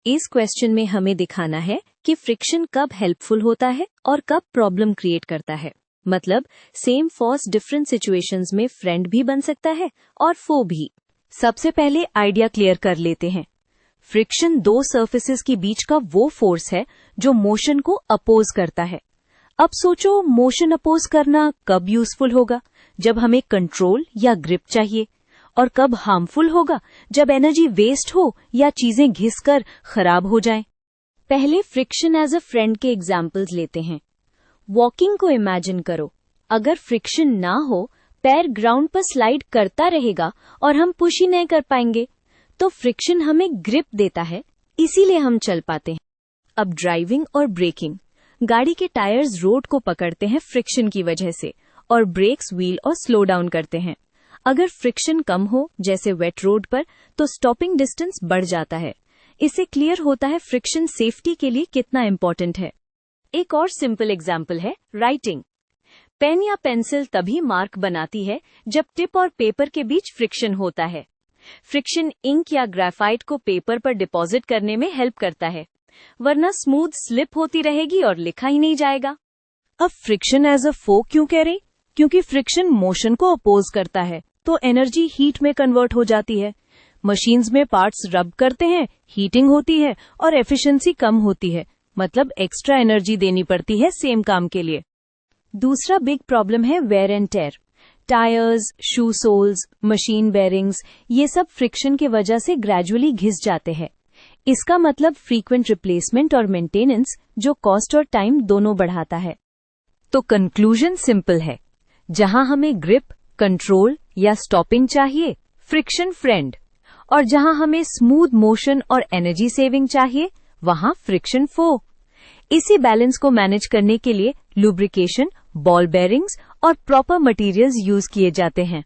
इस क्वेश्चन में हमें दिखाना है कि फ्रिक्शन कब हेल्पफुल होता है और कब प्रॉब्लम क्रिएट करता है। मतलब सेम फोर्स डिफरेंट सिचुएशंस में फ्रेंड भी बन सकता है और फो भी। सबसे पहले आइडिया क्लियर कर लेते हैं। फ्रिक्शन दो सरफेसेस के बीच का वो फोर्स है जो मोशन को अपोज करता है। अब सोचो, मोशन अपोज करना कब यूजफुल होगा? जब हमें कंट्रोल या ग्रिप चाहिए। और कब हार्मफुल होगा? जब एनर्जी वेस्ट हो या चीजें घिसकर खराब हो जाएं। पहले फ्रिक्शन एज अ फ्रेंड के एग्जाम्पल्स लेते हैं। वॉकिंग को इमेजिन करो। अगर फ्रिक्शन ना हो, पैर ग्राउंड पर स्लाइड करता रहेगा और हम पुश ही नहीं कर पाएंगे। तो फ्रिक्शन हमें ग्रिप देता है, इसीलिए हम चल पाते हैं। अब ड्राइविंग और ब्रेकिंग। गाड़ी के टायर्स रोड को पकड़ते हैं फ्रिक्शन की वजह से और ब्रेक्स व्हील और स्लो डाउन करते हैं। अगर फ्रिक्शन कम हो, जैसे वेट रोड पर, तो स्टॉपिंग डिस्टेंस बढ़ जाता है। इससे क्लियर होता है फ्रिक्शन सेफ्टी के लिए कितना इंपॉर्टेंट है। एक और सिंपल एग्जाम्पल है राइटिंग। पेन या पेंसिल तभी मार्क बनाती है जब टिप और पेपर के बीच फ्रिक्शन होता है। फ्रिक्शन इंक या ग्रेफाइट को पेपर पर डिपॉजिट करने में हेल्प करता है, वरना स्मूथ स्लिप होती रहेगी और लिखा ही नहीं जाएगा। अब फ्रिक्शन एज अ फो क्यों कह रहे? क्योंकि फ्रिक्शन मोशन को अपोज करता है, तो एनर्जी हीट में कन्वर्ट हो जाती है। मशीन्स में पार्ट्स रब करते हैं, हीटिंग होती है और एफिशिएंसी कम होती है, मतलब एक्स्ट्रा एनर्जी देनी पड़ती है सेम काम के लिए। दूसरा बिग प्रॉब्लम है wear and tear. Tyres, shoe soles, machine bearings, ये सब फ्रिक्शन की वजह से ग्रेजुअली घिस जाते हैं। इसका मतलब फ्रीक्वेंट रिप्लेसमेंट और मेंटेनेंस, जो कॉस्ट और टाइम दोनों बढ़ाता है। तो कंक्लूजन सिंपल है, जहां हमें ग्रिप, कंट्रोल या स्टॉपिंग चाहिए, फ्रिक्शन फ्रेंड, और जहां हमें स्मूथ मोशन और एनर्जी सेविंग चाहिए, वहां फ्रिक्शन फो। इसी बैलेंस को मैनेज करने के लिए लुब्रिकेशन, बॉल बेरिंग्स और प्रॉपर मटेरियल्स यूज किए जाते हैं।